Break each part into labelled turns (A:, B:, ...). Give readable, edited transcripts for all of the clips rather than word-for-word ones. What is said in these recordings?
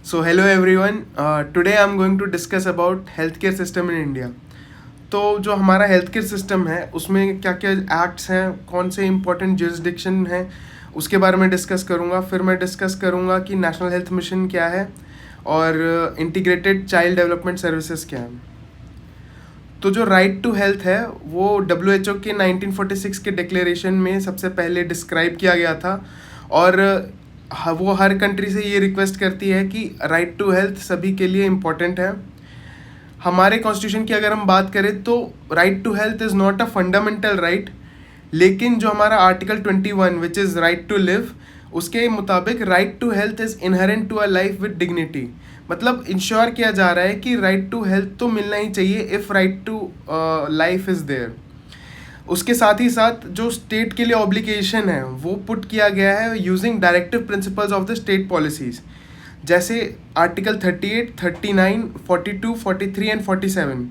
A: So hello everyone. Today I'm going to discuss about healthcare system in India. तो जो हमारा health care system है उसमें क्या क्या एक्ट्स हैं, कौन से इंपॉर्टेंट जुरिसडिक्शन हैं, उसके बारे में डिस्कस करूँगा. फिर मैं डिस्कस करूँगा कि नेशनल हेल्थ मिशन क्या है और इंटीग्रेटेड चाइल्ड डेवलपमेंट सर्विसेज क्या है. तो जो राइट टू हेल्थ है वो WHO के 1946 के डिक्लेरेशन में सबसे पहले डिस्क्राइब किया गया था और वो हर कंट्री से ये रिक्वेस्ट करती है कि राइट टू हेल्थ सभी के लिए इम्पॉर्टेंट है. हमारे कॉन्स्टिट्यूशन की अगर हम बात करें तो right to health is not a fundamental right, लेकिन जो हमारा article 21 which is right to live, उसके मुताबिक right to health is inherent to a life with dignity. मतलब इंश्योर किया जा रहा है कि राइट टू हेल्थ तो मिलना ही चाहिए if right to life is there. उसके साथ ही साथ जो स्टेट के लिए ऑब्लिगेशन है वो पुट किया गया है using directive principles of the state policies, जैसे आर्टिकल 38, 39, 42, 43 एंड 47.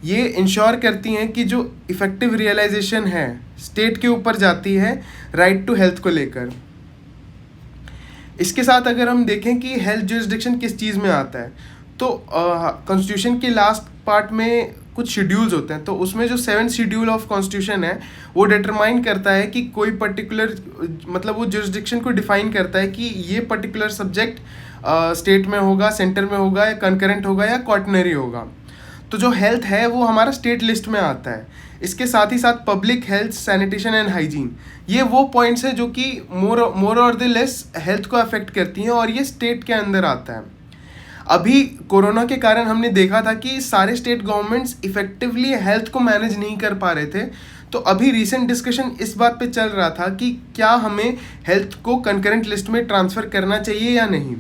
A: ये इंश्योर करती हैं कि जो इफ़ेक्टिव रियलाइजेशन है स्टेट के ऊपर जाती है राइट टू हेल्थ को लेकर. इसके साथ अगर हम देखें कि हेल्थ जुरिसडिक्शन किस चीज़ में आता है, तो कॉन्स्टिट्यूशन के लास्ट पार्ट में कुछ शेड्यूल्स होते हैं. तो उसमें जो 7th शेड्यूल ऑफ कॉन्स्टिट्यूशन है वो डिटरमाइन करता है कि कोई पर्टिकुलर, मतलब वो जुरिसडिक्शन को डिफाइन करता है कि ये पर्टिकुलर सब्जेक्ट स्टेट में होगा, सेंटर में होगा, या कंकरेंट होगा, या क्वार्टनरी होगा. तो जो हेल्थ है वो हमारा स्टेट लिस्ट में आता है. इसके साथ ही साथ public health, sanitation and hygiene, ये वो पॉइंट्स हैं जो कि मोर और द लेस हेल्थ को अफेक्ट करती हैं और ये स्टेट के अंदर आता है. अभी कोरोना के कारण हमने देखा था कि सारे स्टेट गवर्नमेंट्स इफेक्टिवली हेल्थ को मैनेज नहीं कर पा रहे थे. तो अभी रीसेंट डिस्कशन इस बात पे चल रहा था कि क्या हमें हेल्थ को कंकरेंट लिस्ट में ट्रांसफ़र करना चाहिए या नहीं.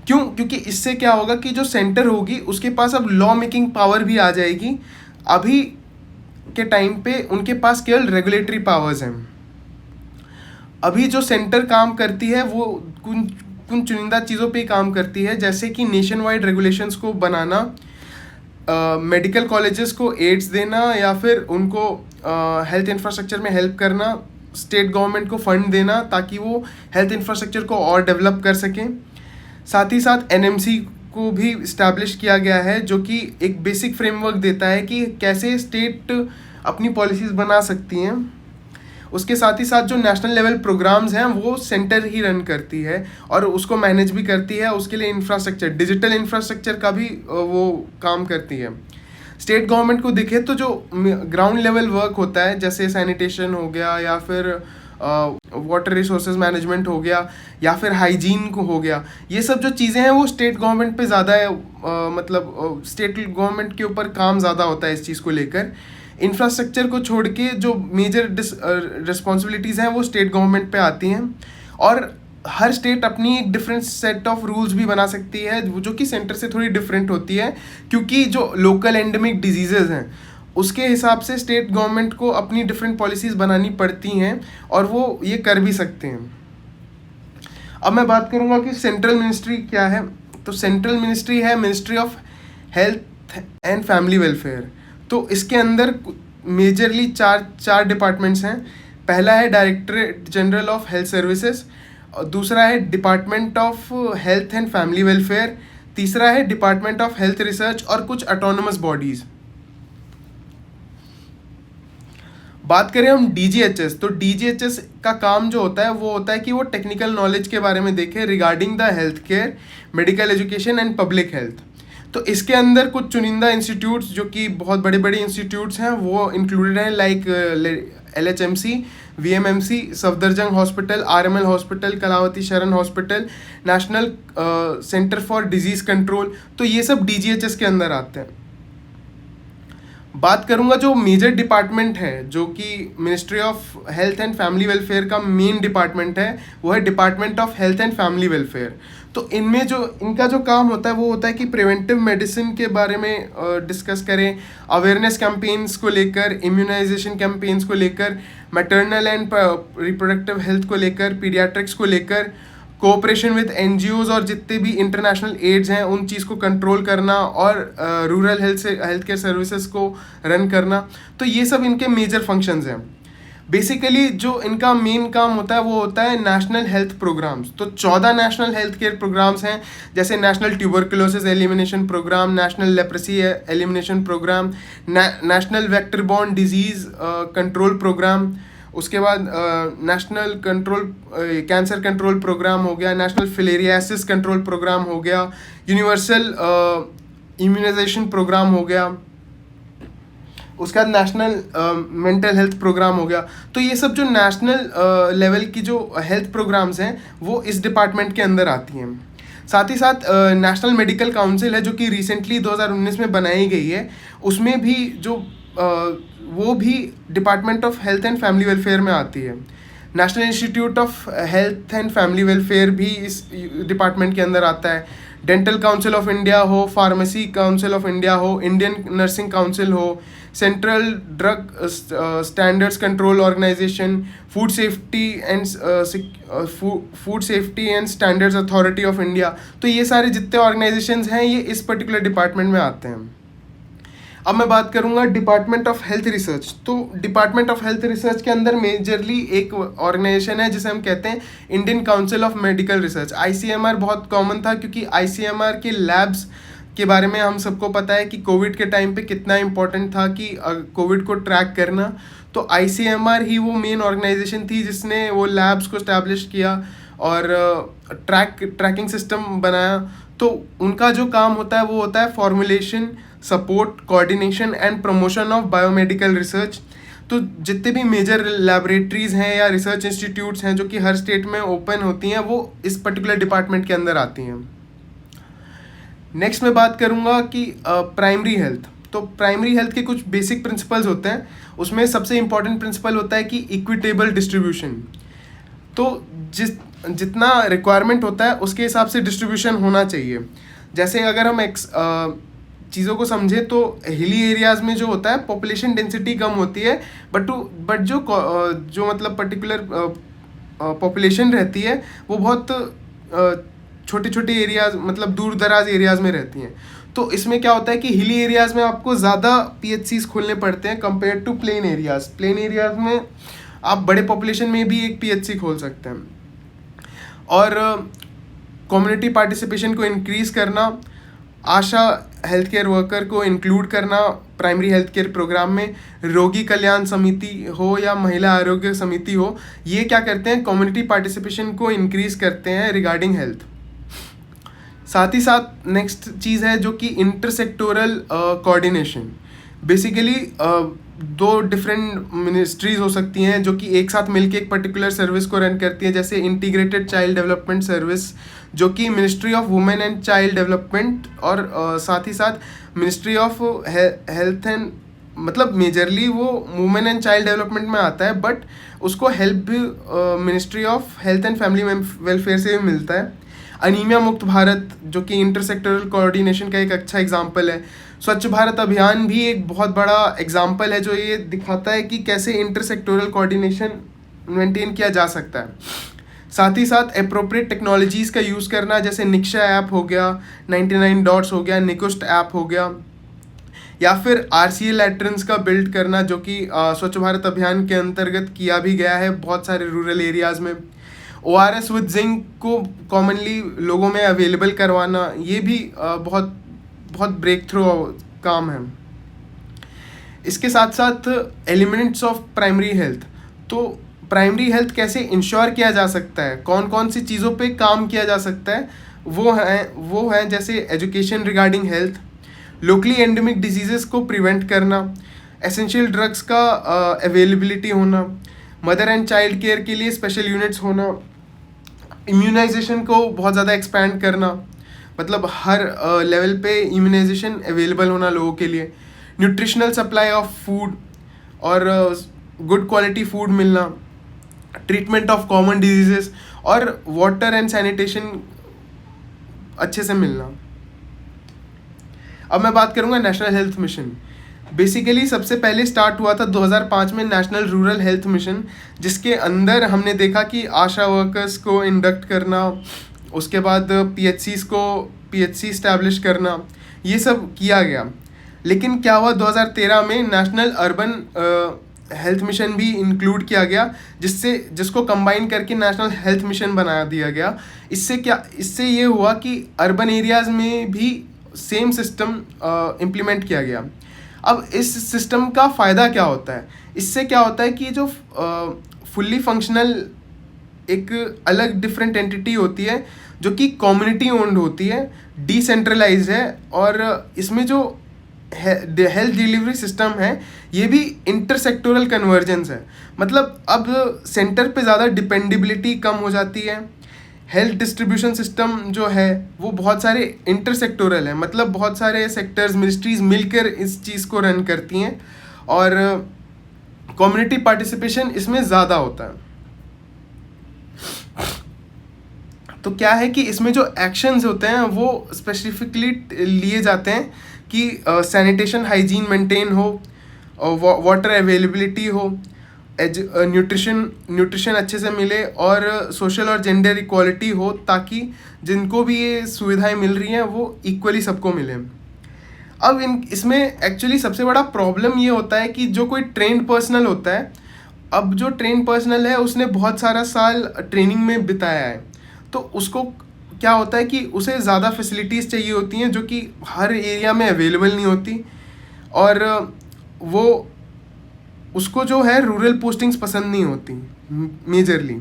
A: क्यों? क्योंकि इससे क्या होगा कि जो सेंटर होगी उसके पास अब लॉ मेकिंग पावर भी आ जाएगी. अभी के टाइम पे उनके पास केवल रेगुलेटरी पावर्स हैं. अभी जो सेंटर काम करती है वो कुछ चुनिंदा चीज़ों पे ही काम करती है, जैसे कि नेशन वाइड रेगुलेशंस को बनाना, मेडिकल कॉलेजेस को एड्स देना, या फिर उनको हेल्थ इंफ्रास्ट्रक्चर में हेल्प करना, स्टेट गवर्नमेंट को फंड देना ताकि वो हेल्थ इंफ्रास्ट्रक्चर को और डेवलप कर सकें. साथ ही साथ NMC को भी इस्टेब्लिश किया गया है जो कि एक बेसिक फ्रेमवर्क देता है कि कैसे स्टेट अपनी पॉलिसीज़ बना सकती हैं. उसके साथ ही साथ जो नेशनल लेवल प्रोग्राम्स हैं वो सेंटर ही रन करती है और उसको मैनेज भी करती है. उसके लिए इंफ्रास्ट्रक्चर, डिजिटल इंफ्रास्ट्रक्चर का भी वो काम करती है. स्टेट गवर्नमेंट को देखे तो जो ग्राउंड लेवल वर्क होता है, जैसे सैनिटेशन हो गया, या फिर वाटर रिसोर्सेज मैनेजमेंट हो गया, या फिर हाइजीन को हो गया, ये सब जो चीज़ें हैं वो स्टेट गवर्नमेंट पे ज़्यादा है. मतलब स्टेट गवर्नमेंट के ऊपर काम ज़्यादा होता है इस चीज़ को लेकर. इंफ्रास्ट्रक्चर को छोड़ के जो मेजर रिस्पॉन्सिबिलिटीज़ हैं वो स्टेट गवर्नमेंट पे आती हैं. और हर स्टेट अपनी एक डिफरेंट सेट ऑफ रूल्स भी बना सकती है जो कि सेंटर से थोड़ी डिफरेंट होती है, क्योंकि जो लोकल एंडेमिक डिजीज़ेज़ हैं उसके हिसाब से स्टेट गवर्नमेंट को अपनी डिफरेंट पॉलिसीज़ बनानी पड़ती हैं और वो ये कर भी सकते हैं. अब मैं बात करूँगा कि सेंट्रल मिनिस्ट्री क्या है. तो सेंट्रल मिनिस्ट्री है ministry of health and family welfare. तो इसके अंदर मेजरली चार डिपार्टमेंट्स हैं. पहला है directorate general of health services, दूसरा है department of health and family welfare, तीसरा है डिपार्टमेंट ऑफ हेल्थ रिसर्च और कुछ ऑटोनोमस बॉडीज़. बात करें हम DGHS, तो DGHS का काम जो होता है वो होता है कि वो टेक्निकल नॉलेज के बारे में देखे regarding the health care, medical education and public health. तो इसके अंदर कुछ चुनिंदा इंस्टीट्यूट्स जो कि बहुत बड़े बड़े इंस्टीट्यूट्स हैं वो इंक्लूडेड हैं, like LHMC, VMMC, Safdarjung hospital, RML hospital, Kalawati Saran hospital, national centre for disease control. तो ये सब DGHS के अंदर आते हैं. बात करूंगा जो मेजर डिपार्टमेंट है जो कि ministry of health and family welfare का मेन डिपार्टमेंट है, वो है department of health and family welfare. तो इनमें जो इनका जो काम होता है वो होता है कि प्रिवेंटिव मेडिसिन के बारे में डिस्कस करें, अवेयरनेस कैंपेन्स को लेकर, इम्यूनाइजेशन कैंपेन्स को लेकर, मैटरनल एंड रिप्रोडक्टिव हेल्थ को लेकर, पीडियाट्रिक्स को लेकर, कोऑपरेशन विद NGOs और जितने भी इंटरनेशनल एड्स हैं उन चीज़ को कंट्रोल करना, और रूरल हेल्थ केयर सर्विसेज को रन करना. तो ये सब इनके मेजर फंक्शंस हैं. बेसिकली जो इनका मेन काम होता है वो होता है नेशनल हेल्थ प्रोग्राम्स। तो 14 नेशनल हेल्थ केयर प्रोग्राम्स हैं, जैसे national tuberculosis elimination programme, national leprosy elimination programme, national vector borne disease control programme, उसके बाद national control cancer control programme हो गया, नेशनल फिलेरियासिस कंट्रोल प्रोग्राम हो गया, यूनिवर्सल इम्यूनाइजेशन प्रोग्राम हो गया, उसके बाद नेशनल मेंटल हेल्थ प्रोग्राम हो गया। तो ये सब जो नेशनल लेवल की जो हेल्थ प्रोग्राम्स हैं वो इस डिपार्टमेंट के अंदर आती हैं। साथ ही साथ नेशनल मेडिकल काउंसिल है जो कि रिसेंटली 2019 में बनाई गई है, उसमें भी जो वो भी department of health and family welfare में आती है। National institute of health and family welfare भी इस डिपार्टमेंट के अंदर आता है। डेंटल काउंसिल ऑफ इंडिया हो, फार्मेसी काउंसिल ऑफ इंडिया हो, इंडियन नर्सिंग काउंसिल हो, central drug standards control organisation, food safety and standards authority of India, तो ये सारे जितने ऑर्गेनाइजेशंस हैं ये इस पर्टिकुलर डिपार्टमेंट में आते हैं। अब मैं बात करूंगा डिपार्टमेंट ऑफ हेल्थ रिसर्च। तो डिपार्टमेंट ऑफ हेल्थ रिसर्च के अंदर मेजरली एक ऑर्गेनाइजेशन है जिसे हम कहते हैं Indian council of medical research. ICMR बहुत कॉमन था क्योंकि ICMR के लैब्स के बारे में हम सबको पता है कि कोविड के टाइम पे कितना इम्पोर्टेंट था कि कोविड को ट्रैक करना। तो ICMR ही वो मेन ऑर्गेनाइजेशन थी जिसने वो लैब्स को इस्टेब्लिश किया और ट्रैकिंग सिस्टम बनाया। तो उनका जो काम होता है वो होता है formulation, support, coordination and promotion of biomedical research. तो जितने भी मेजर लैबोरेटरीज़ हैं या रिसर्च इंस्टीट्यूट्स हैं जो कि हर स्टेट में ओपन होती हैं वो इस पर्टिकुलर डिपार्टमेंट के अंदर आती हैं। नेक्स्ट मैं बात करूँगा कि प्राइमरी हेल्थ। तो प्राइमरी हेल्थ के कुछ बेसिक प्रिंसिपल्स होते हैं, उसमें सबसे इम्पॉर्टेंट प्रिंसिपल होता है कि इक्विटेबल डिस्ट्रीब्यूशन। तो जितना रिक्वायरमेंट होता है उसके हिसाब से डिस्ट्रीब्यूशन होना चाहिए। जैसे अगर हम चीज़ों को समझें तो हिली एरियाज़ में जो होता है पॉपुलेशन डेंसिटी कम होती है, बट जो मतलब पर्टिकुलर पॉपुलेशन रहती है वो बहुत छोटे छोटे एरियाज़ मतलब दूर दराज एरियाज़ में रहती हैं। तो इसमें क्या होता है कि हिली एरियाज़ में आपको ज़्यादा PHCs खोलने पड़ते हैं compare to plain areas. Plain areas में आप बड़े पॉपुलेशन में भी एक PHC खोल सकते हैं। और कम्युनिटी पार्टिसिपेशन को इंक्रीज़ करना, आशा हेल्थ केयर वर्कर को इंक्लूड करना प्राइमरी हेल्थ केयर प्रोग्राम में, रोगी कल्याण समिति हो या महिला आरोग्य समिति हो, ये क्या करते हैं कम्युनिटी पार्टिसिपेशन को इंक्रीज़ करते हैं रिगार्डिंग हेल्थ। साथ ही साथ नेक्स्ट चीज़ है जो कि इंटरसेक्टोरल कोऑर्डिनेशन। बेसिकली दो डिफरेंट मिनिस्ट्रीज़ हो सकती हैं जो कि एक साथ मिलकर एक पर्टिकुलर सर्विस को रन करती हैं, जैसे इंटीग्रेटेड चाइल्ड डेवलपमेंट सर्विस जो कि ministry of women and child development और साथ ही साथ मिनिस्ट्री ऑफ हेल्थ एंड मतलब मेजरली वो वुमेन एंड चाइल्ड डेवलपमेंट में आता है, बट उसको हेल्प भी ministry of health and family welfare से भी मिलता है। अनीमिया मुक्त भारत जो कि इंटरसेक्टोरल कोऑर्डिनेशन का एक अच्छा एग्जाम्पल है। स्वच्छ भारत अभियान भी एक बहुत बड़ा एग्जाम्पल है जो ये दिखाता है कि कैसे इंटरसेक्टोरल कोऑर्डिनेशन मेंटेन किया जा सकता है। साथ ही साथ एप्रोप्रिएट टेक्नोलॉजीज़ का यूज़ करना, जैसे निक्षा ऐप हो गया, 99 डॉट्स हो गया, निकुस्ट ऐप हो गया, या फिर RCA लैट्रिन्स का बिल्ड करना जो कि स्वच्छ भारत अभियान के अंतर्गत किया भी गया है बहुत सारे रूरल एरियाज़ में। ORS विद जिंक को कॉमनली लोगों में अवेलेबल करवाना, ये भी बहुत बहुत ब्रेक थ्रू काम है। इसके साथ साथ एलिमेंट्स ऑफ प्राइमरी हेल्थ। तो प्राइमरी हेल्थ कैसे इंश्योर किया जा सकता है, कौन कौन सी चीज़ों पे काम किया जा सकता है, वो है जैसे education regarding health, locally endemic diseases को प्रिवेंट करना, एसेंशियल ड्रग्स का अवेलेबिलिटी होना, मदर एंड चाइल्ड केयर के लिए स्पेशल यूनिट्स होना, इम्यूनाइजेशन को बहुत ज़्यादा एक्सपैंड करना, मतलब हर लेवल पे इम्यूनाइजेशन अवेलेबल होना लोगों के लिए, न्यूट्रिशनल सप्लाई ऑफ फूड और गुड क्वालिटी फूड मिलना, ट्रीटमेंट ऑफ कॉमन डिजीजेस और वाटर एंड सैनिटेशन अच्छे से मिलना। अब मैं बात करूँगा नेशनल हेल्थ मिशन। बेसिकली सबसे पहले स्टार्ट हुआ था 2005 में नेशनल रूरल हेल्थ मिशन, जिसके अंदर हमने देखा कि आशा वर्कर्स को इंडक्ट करना, उसके बाद PHC इस्टेब्लिश करना, ये सब किया गया। लेकिन क्या हुआ 2013 में नेशनल अर्बन हेल्थ मिशन भी इंक्लूड किया गया, जिसको कंबाइन करके नेशनल हेल्थ मिशन बना दिया गया। इससे ये हुआ कि अर्बन एरियाज़ में भी सेम सिस्टम इम्प्लीमेंट किया गया। अब इस सिस्टम का फ़ायदा क्या होता है? इससे क्या होता है कि जो फुल्ली फंक्शनल एक अलग डिफरेंट एंटिटी होती है जो कि कम्युनिटी ओन्ड होती है, डिसेंट्रलाइज है, और इसमें जो हेल्थ डिलीवरी सिस्टम है ये भी इंटरसेक्टोरल कन्वर्जेंस है। मतलब अब सेंटर पे ज़्यादा डिपेंडेबिलिटी कम हो जाती है। हेल्थ डिस्ट्रीब्यूशन सिस्टम जो है वो बहुत सारे इंटरसेक्टोरल है, मतलब बहुत सारे सेक्टर्स, मिनिस्ट्रीज मिलकर इस चीज़ को रन करती हैं, और कम्युनिटी पार्टिसिपेशन इसमें ज़्यादा होता है। तो क्या है कि इसमें जो एक्शंस होते हैं वो स्पेसिफिकली लिए जाते हैं कि सैनिटेशन हाइजीन मेंटेन हो, वाटर अवेलेबिलिटी हो, न्यूट्रिशन अच्छे से मिले, और सोशल और जेंडर इक्वालिटी हो, ताकि जिनको भी ये सुविधाएं मिल रही हैं वो इक्वली सबको मिले। अब इसमें एक्चुअली सबसे बड़ा प्रॉब्लम ये होता है कि जो कोई ट्रेन्ड पर्सनल होता है, अब जो ट्रेन्ड पर्सनल है उसने बहुत सारा साल ट्रेनिंग में बिताया है, तो उसको क्या होता है कि उसे ज़्यादा फैसिलिटीज़ चाहिए होती हैं जो कि हर एरिया में अवेलेबल नहीं होती, और वो उसको जो है रूरल पोस्टिंग्स पसंद नहीं होती मेजरली।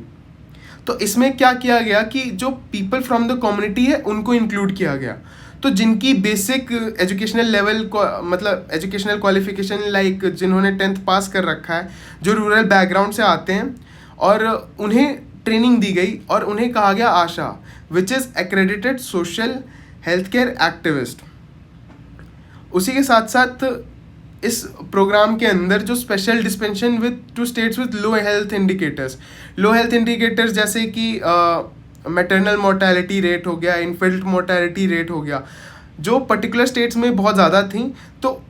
A: तो इसमें क्या किया गया कि जो पीपल फ्रॉम द कम्युनिटी है उनको इंक्लूड किया गया। तो जिनकी बेसिक एजुकेशनल लेवल को, मतलब एजुकेशनल क्वालिफिकेशन, लाइक जिन्होंने 10th पास कर रखा है, जो रूरल बैकग्राउंड से आते हैं, और उन्हें ट्रेनिंग दी गई और उन्हें कहा गया ASHA, which is accredited social health care activist. उसी के साथ साथ इस प्रोग्राम के अंदर जो special dispensation with to states with low health indicators जैसे कि मैटरनल मोर्टेलिटी रेट हो गया, इन्फेंट मोर्टेलिटी रेट हो गया, जो पर्टिकुलर स्टेट्स में बहुत ज़्यादा थी, तो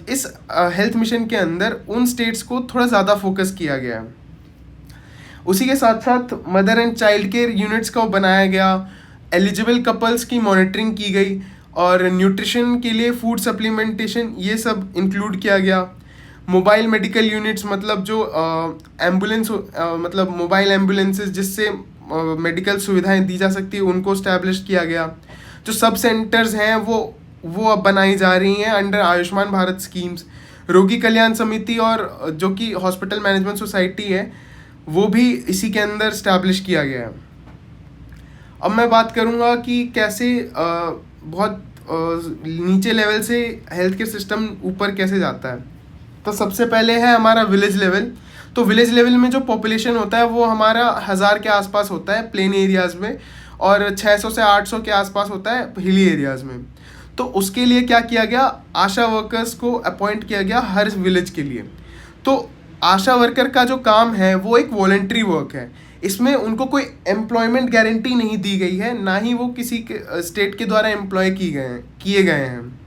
A: इस हेल्थ मिशन के अंदर उन स्टेट्स को थोड़ा ज़्यादा फोकस किया गया है। उसी के साथ साथ mother and child care units को बनाया गया, एलिजिबल कपल्स की मॉनिटरिंग की गई, और न्यूट्रिशन के लिए फूड सप्लीमेंटेशन ये सब इंक्लूड किया गया। मोबाइल मेडिकल यूनिट्स, मतलब जो एम्बुलेंस मतलब मोबाइल एम्बुलेंसेस जिससे मेडिकल सुविधाएं दी जा सकती है, उनको स्टैब्लिश किया गया। जो सब सेंटर्स हैं वो अब बनाई जा रही हैं अंडर आयुष्मान भारत स्कीम्स। रोगी कल्याण समिति और जो कि हॉस्पिटल मैनेजमेंट सोसाइटी है वो भी इसी के अंदर स्टैब्लिश किया गया है। अब मैं बात करूँगा कि कैसे बहुत नीचे लेवल से हेल्थ केयर सिस्टम ऊपर कैसे जाता है। तो सबसे पहले है हमारा विलेज लेवल। तो विलेज लेवल में जो पॉपुलेशन होता है वो हमारा 1000 के आसपास होता है प्लेन एरियाज़ में, और 600 से 800 के आसपास होता है हिली एरियाज़ में। तो उसके लिए क्या किया गया, आशा वर्कर्स को अपॉइंट किया गया हर विलेज के लिए। तो आशा वर्कर का जो काम है वो एक वॉलंटरी वर्क है, इसमें उनको कोई एम्प्लॉयमेंट गारंटी नहीं दी गई है, ना ही वो किसी के स्टेट के द्वारा एम्प्लॉय किए गए हैं।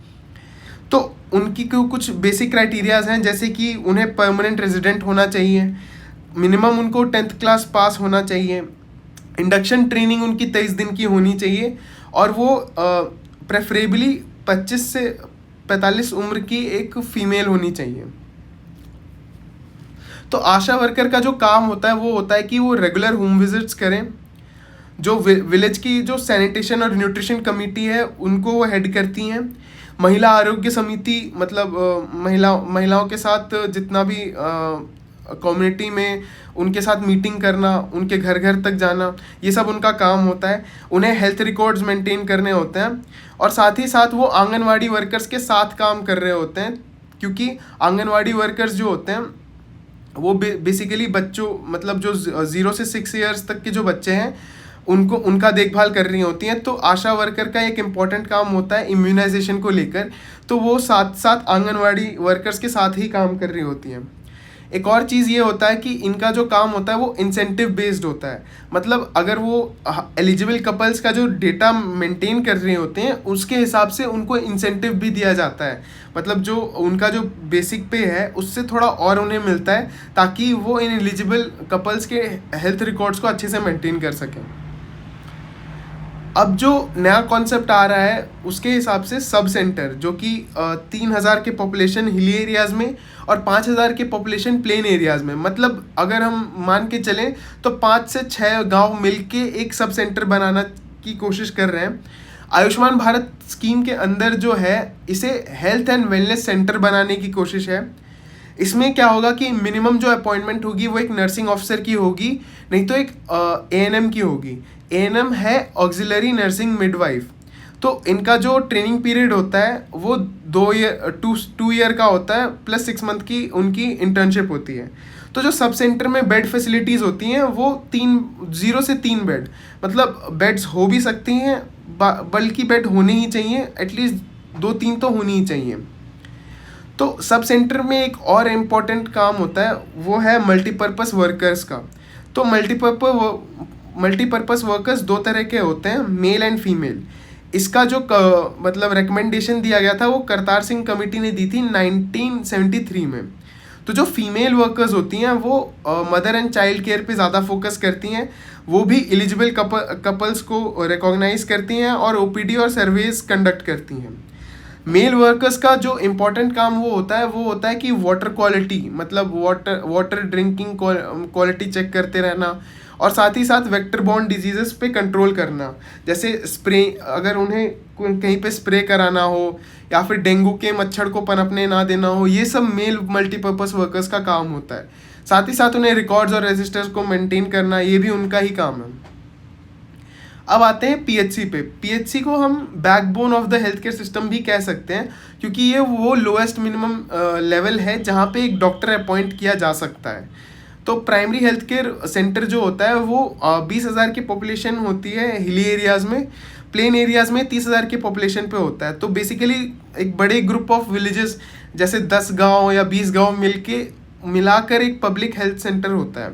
A: तो उनकी कुछ बेसिक क्राइटेरियाज हैं, जैसे कि उन्हें परमानेंट रेजिडेंट होना चाहिए, मिनिमम उनको 10th क्लास पास होना चाहिए, इंडक्शन ट्रेनिंग उनकी 23 दिन की होनी चाहिए, और वो प्रेफरेबली 25 से 45 उम्र की एक फीमेल होनी चाहिए। तो आशा वर्कर का जो काम होता है वो होता है कि वो रेगुलर होम विजिट्स करें, जो विलेज की जो सैनिटेशन और न्यूट्रिशन कमेटी है उनको वो हेड करती हैं। महिला आरोग्य समिति, मतलब महिलाओं के साथ जितना भी कम्युनिटी में उनके साथ मीटिंग करना, उनके घर घर तक जाना, ये सब उनका काम होता है। उन्हें हेल्थ रिकॉर्ड्स मेंटेन करने होते हैं, और साथ ही साथ वो आंगनवाड़ी वर्कर्स के साथ काम कर रहे होते हैं, क्योंकि आंगनवाड़ी वर्कर्स जो होते हैं वो बेसिकली बच्चों, मतलब जो 0 से 6 ईयर्स तक के जो बच्चे हैं उनका देखभाल कर रही होती हैं। तो आशा वर्कर का एक इम्पॉर्टेंट काम होता है इम्यूनाइजेशन को लेकर, तो वो साथ साथ आंगनवाड़ी वर्कर्स के साथ ही काम कर रही होती हैं। एक और चीज़ ये होता है कि इनका जो काम होता है वो इंसेंटिव बेस्ड होता है, मतलब अगर वो एलिजिबल कपल्स का जो डेटा मेंटेन कर रहे होते हैं उसके हिसाब से उनको इंसेंटिव भी दिया जाता है, मतलब जो उनका जो बेसिक पे है उससे थोड़ा और उन्हें मिलता है, ताकि वो इन एलिजिबल कपल्स के हेल्थ रिकॉर्ड्स को अच्छे से मेंटेन कर सकें। अब जो नया कॉन्सेप्ट आ रहा है उसके हिसाब से सब सेंटर, जो कि 3,000 के पॉपुलेशन हिली एरियाज़ में और 5,000 के पॉपुलेशन प्लेन एरियाज़ में, मतलब अगर हम मान के चलें तो 5 से 6 गांव मिलके एक सब सेंटर बनाना की कोशिश कर रहे हैं। आयुष्मान भारत स्कीम के अंदर जो है इसे हेल्थ एंड वेलनेस सेंटर बनाने की कोशिश है। इसमें क्या होगा कि मिनिमम जो अपॉइंटमेंट होगी वो एक नर्सिंग ऑफिसर की होगी, नहीं तो एक एएनएम की होगी। एएनएम है ऑक्सिलरी नर्सिंग मिडवाइफ। तो इनका जो ट्रेनिंग पीरियड होता है वो 2 ईयर का होता है, प्लस 6 मंथ की उनकी इंटर्नशिप होती है। तो जो सब सेंटर में बेड फैसिलिटीज़ होती हैं वो 0 से 3 बेड, मतलब बेड्स हो भी सकती हैं, बल्कि बेड होने ही चाहिए, एटलीस्ट 2-3 तो होनी ही चाहिए। तो सब सेंटर में एक और इम्पॉर्टेंट काम होता है, वो है मल्टीपर्पज़ वर्कर्स का। तो मल्टीपर्पज़ वर्कर्स 2 तरह के होते हैं, मेल एंड फीमेल। इसका जो मतलब रिकमेंडेशन दिया गया था वो करतार सिंह कमेटी ने दी थी 1973 में। तो जो फीमेल वर्कर्स होती हैं वो मदर एंड चाइल्ड केयर पे ज़्यादा फोकस करती हैं, वो भी एलिजिबल कपल्स को रिकॉग्नाइज करती हैं और ओपीडी और सर्वेज कंडक्ट करती हैं। मेल वर्कर्स का जो इम्पोर्टेंट काम वो होता है कि वाटर क्वालिटी, मतलब वाटर ड्रिंकिंग क्वालिटी चेक करते रहना, और साथ ही साथ वेक्टर बॉर्न डिजीजेस पे कंट्रोल करना। जैसे स्प्रे, अगर उन्हें कहीं पे स्प्रे कराना हो या फिर डेंगू के मच्छर को पनपने ना देना हो, ये सब मेल मल्टीपर्पज़ वर्कर्स का काम होता है। साथ ही साथ उन्हें रिकॉर्ड्स और रजिस्टर्स को मेंटेन करना, ये भी उनका ही काम है। अब आते हैं पीएचसी पे। पीएचसी को हम backbone of the health care system भी कह सकते हैं, क्योंकि ये वो लोएस्ट मिनिमम लेवल है जहाँ पे एक डॉक्टर अपॉइंट किया जा सकता है। तो प्राइमरी हेल्थ केयर सेंटर जो होता है वो 20,000 की पॉपुलेशन होती है हिली एरियाज़ में, प्लेन एरियाज़ में 30,000 की पॉपुलेशन पे होता है। तो बेसिकली एक बड़े ग्रुप ऑफ विलेजेस, जैसे 10 गांव या 20 गांव मिलाकर एक पब्लिक हेल्थ सेंटर होता है।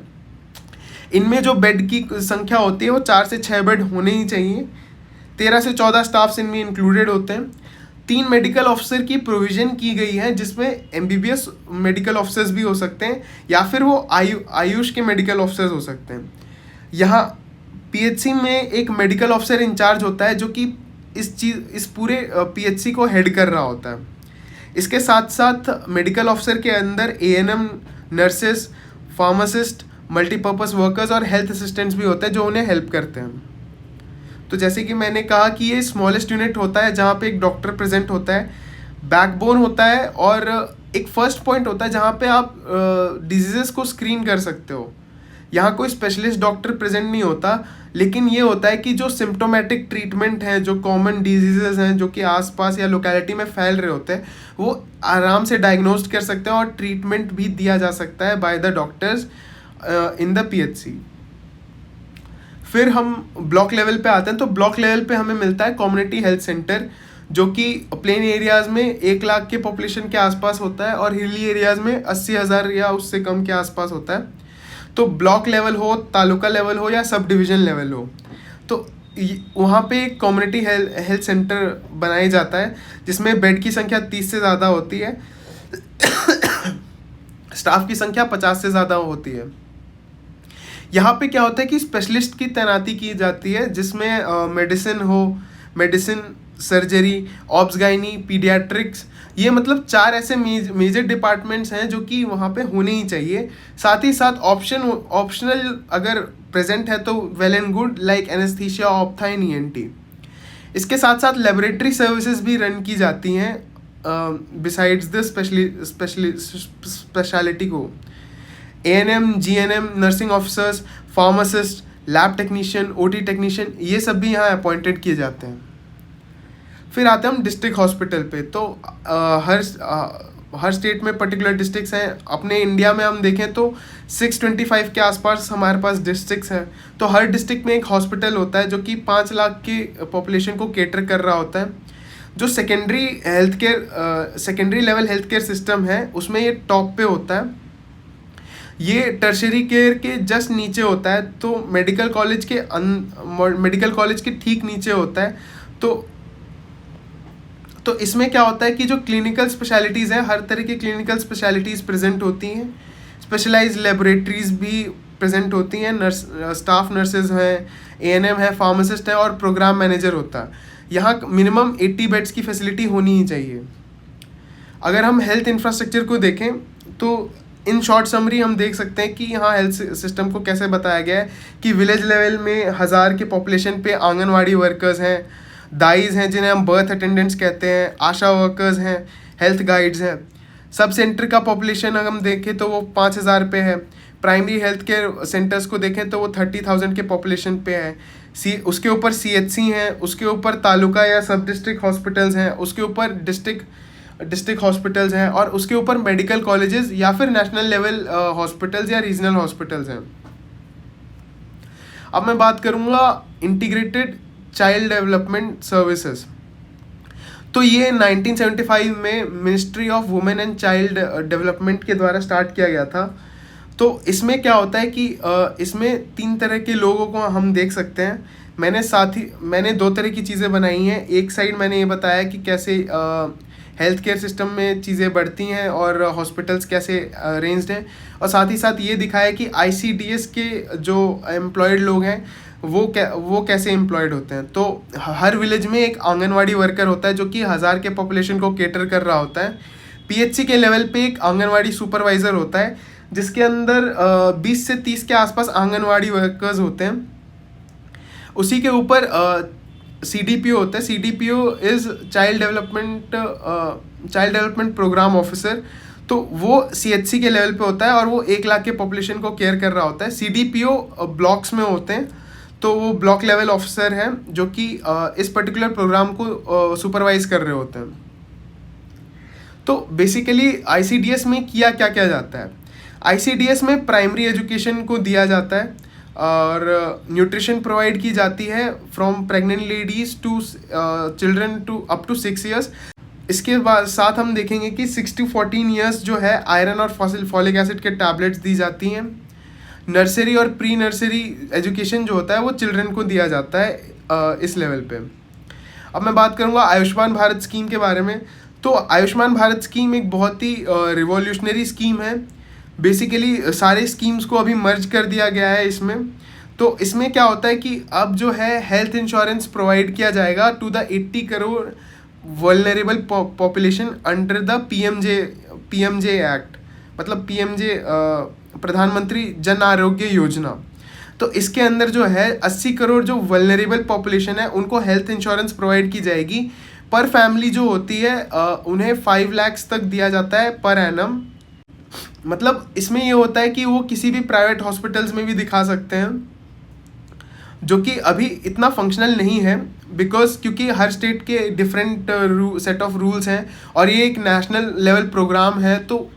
A: इनमें जो बेड की संख्या होती है वो 4 से 6 बेड होने ही चाहिए। 13 से 14 स्टाफ्स इनमें इंक्लूडेड होते हैं। 3 मेडिकल ऑफिसर की प्रोविज़न की गई है, जिसमें एमबीबीएस मेडिकल ऑफिसर्स भी हो सकते हैं या फिर वो आयुष के मेडिकल ऑफिसर्स हो सकते हैं। यहाँ पीएचसी में एक मेडिकल ऑफिसर इंचार्ज होता है जो कि इस पूरे पीएचसी को हेड कर रहा होता है। इसके साथ साथ मेडिकल ऑफिसर के अंदर ANM, nurses, pharmacist, multipurpose workers और हेल्थ असिस्टेंट्स भी होते हैं जो उन्हें हेल्प करते हैं। तो जैसे कि मैंने कहा कि ये स्मॉलेस्ट यूनिट होता है जहाँ पे एक डॉक्टर प्रेजेंट होता है, बैकबोन होता है, और एक फर्स्ट पॉइंट होता है जहाँ पे आप डिजीज़ेस को स्क्रीन कर सकते हो। यहाँ कोई स्पेशलिस्ट डॉक्टर प्रेजेंट नहीं होता, लेकिन ये होता है कि जो सिम्टोमेटिक ट्रीटमेंट है, जो कॉमन डिजीज़ेस हैं जो कि आसपास या लोकेलिटी में फैल रहे होते हैं, वो आराम से डायग्नोज कर सकते हैं और ट्रीटमेंट भी दिया जा सकता है by the doctors in the PHC. फिर हम ब्लॉक लेवल पे आते हैं। तो ब्लॉक लेवल पे हमें मिलता है कम्युनिटी हेल्थ सेंटर, जो कि प्लेन एरियाज़ में 1 लाख के पॉपुलेशन के आसपास होता है और हिली एरियाज़ में 80,000 या उससे कम के आसपास होता है। तो ब्लॉक लेवल हो, तालुका लेवल हो या सब डिवीज़न लेवल हो, तो वहाँ पे एक कम्युनिटी हेल्थ सेंटर बनाया जाता है जिसमें बेड की संख्या 30 से ज़्यादा होती है, स्टाफ की संख्या 50 से ज़्यादा होती है। यहाँ पे क्या होता है कि स्पेशलिस्ट की तैनाती की जाती है, जिसमें medicine, surgery, obs gynae, paediatrics, ये मतलब 4 ऐसे मेजर डिपार्टमेंट्स हैं जो कि वहाँ पे होने ही चाहिए। साथ ही साथ ऑप्शनल अगर प्रेजेंट है तो well and good, like anaesthesia, ophtha and ENT. इसके साथ साथ लेबोरेटरी सर्विसेज भी रन की जाती हैं बिसाइड्स द स्पेशलिटी को। ANM, GNM, nursing officers, pharmacist, lab technician, OT technician, ये सब भी यहाँ अपॉइंटेड किए जाते हैं। फिर आते हैं हम डिस्ट्रिक्ट हॉस्पिटल पे। तो हर स्टेट में पर्टिकुलर डिस्ट्रिक्ट्स हैं। अपने इंडिया में हम देखें तो 625 के आसपास हमारे पास डिस्ट्रिक्ट्स हैं। तो हर डिस्ट्रिक्ट में एक हॉस्पिटल होता है जो कि 5 लाख की पॉपुलेशन को केटर कर रहा होता है। जो secondary level health care system है उसमें ये टॉप पे होता है। ये टर्शरी केयर के जस्ट नीचे होता है, तो मेडिकल कॉलेज के ठीक नीचे होता है। तो इसमें क्या होता है कि जो क्लिनिकल स्पेशलिटीज़ हैं, हर तरह की क्लिनिकल स्पेशलिटीज़ प्रेजेंट होती हैं। स्पेशलाइज्ड लेबोरेटरीज़ भी प्रेजेंट होती हैं, स्टाफ नर्सेज हैं, एएनएम है, फार्मासिस्ट है और प्रोग्राम मैनेजर होता है। यहाँ मिनिमम 80 बेड्स की फैसिलिटी होनी ही चाहिए। अगर हम हेल्थ इंफ्रास्ट्रक्चर को देखें तो इन शॉर्ट समरी हम देख सकते हैं कि यहाँ हेल्थ सिस्टम को कैसे बताया गया है कि विलेज लेवल में 1000 के पॉपुलेशन पे आंगनवाड़ी वर्कर्स हैं, दाइज हैं जिन्हें हम बर्थ अटेंडेंट्स कहते हैं, आशा वर्कर्स हैं, हेल्थ गाइड्स हैं। सब सेंटर का पॉपुलेशन अगर हम देखें तो वो 5000 पे है। प्राइमरी हेल्थ केयर सेंटर्स को देखें तो वो 30,000 के पॉपुलेशन पे है। उसके ऊपर CHC हैं, उसके ऊपर तालुका या सब डिस्ट्रिक्ट हॉस्पिटल्स हैं, उसके ऊपर डिस्ट्रिक्ट हॉस्पिटल्स हैं और उसके ऊपर मेडिकल कॉलेजेस या फिर नेशनल लेवल हॉस्पिटल्स या रीजनल हॉस्पिटल्स हैं। अब मैं बात करूँगा इंटीग्रेटेड चाइल्ड डेवलपमेंट सर्विसेज। तो ये 1975 में ministry of women and child development के द्वारा स्टार्ट किया गया था। तो इसमें क्या होता है कि इसमें 3 तरह के लोगों को हम देख सकते हैं। मैंने 2 तरह की चीज़ें बनाई हैं। एक साइड मैंने ये बताया कि कैसे हेल्थ केयर सिस्टम में चीज़ें बढ़ती हैं और हॉस्पिटल्स कैसे अरेंज्ड हैं, और साथ ही साथ ये दिखाया कि ICDS के जो एम्प्लॉयड लोग हैं वो कैसे एम्प्लॉयड होते हैं। तो हर विलेज में एक आंगनवाड़ी वर्कर होता है जो कि 1000 के पॉपुलेशन को केटर कर रहा होता है। PHC के लेवल पे एक आंगनवाड़ी सुपरवाइज़र होता है जिसके अंदर 20 से 30 के आसपास आंगनवाड़ी वर्कर्स होते हैं। उसी के ऊपर CDPO होता है। CDPO is child development programme officer. तो वो CHC के लेवल पे होता है और वो 1 लाख के पॉपुलेशन को केयर कर रहा होता है। CDPO ब्लॉक्स में होते हैं, तो वो ब्लॉक लेवल ऑफिसर हैं जो कि इस पर्टिकुलर प्रोग्राम को सुपरवाइज कर रहे होते हैं। तो बेसिकली ICDS में किया क्या जाता है। ICDS में प्राइमरी एजुकेशन को दिया जाता है और न्यूट्रिशन प्रोवाइड की जाती है from pregnant ladies to children to up to 6 years. इसके बाद साथ हम देखेंगे कि 6 to 14 ईयर्स जो है आयरन और फॉलिक एसिड के टैबलेट्स दी जाती हैं। नर्सरी और प्री नर्सरी एजुकेशन जो होता है वो चिल्ड्रन को दिया जाता है इस लेवल पे। अब मैं बात करूँगा आयुष्मान भारत स्कीम के बारे में। तो आयुष्मान भारत स्कीम एक बहुत ही रिवॉल्यूशनरी स्कीम है। बेसिकली सारे स्कीम्स को अभी मर्ज कर दिया गया है इसमें। तो इसमें क्या होता है कि अब जो है हेल्थ इंश्योरेंस प्रोवाइड किया जाएगा to the 80 crore vulnerable population under the PMJ act, मतलब PMJ प्रधानमंत्री जन आरोग्य योजना। तो इसके अंदर जो है 80 करोड़ जो वल्नरेबल पॉपुलेशन है उनको हेल्थ इंश्योरेंस प्रोवाइड की जाएगी। पर फैमिली जो होती है उन्हें 5 लाख तक दिया जाता है पर एनम। मतलब इसमें ये होता है कि वो किसी भी प्राइवेट हॉस्पिटल्स में भी दिखा सकते हैं, जो कि अभी इतना फंक्शनल नहीं है क्योंकि हर स्टेट के डिफरेंट सेट ऑफ रूल्स हैं और ये एक नेशनल लेवल प्रोग्राम है। तो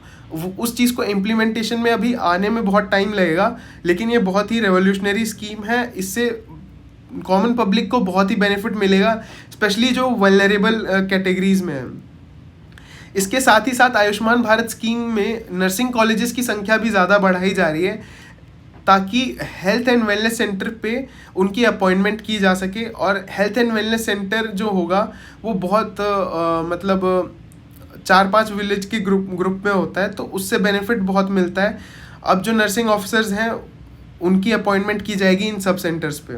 A: उस चीज़ को इम्प्लीमेंटेशन में अभी आने में बहुत टाइम लगेगा, लेकिन ये बहुत ही रेवोल्यूशनरी स्कीम है। इससे कॉमन पब्लिक को बहुत ही बेनिफिट मिलेगा, स्पेशली जो वल्नरेबल कैटेगरीज में है। इसके साथ ही साथ आयुष्मान भारत स्कीम में नर्सिंग कॉलेजेस की संख्या भी ज़्यादा बढ़ाई जा रही है ताकि हेल्थ एंड वेलनेस सेंटर पे उनकी अपॉइंटमेंट की जा सके। और हेल्थ एंड वेलनेस सेंटर जो होगा वो बहुत मतलब 4-5 विलेज के ग्रुप में होता है, तो उससे बेनिफिट बहुत मिलता है। अब जो नर्सिंग ऑफिसर्स हैं उनकी अपॉइंटमेंट की जाएगी इन सब सेंटर्स पे।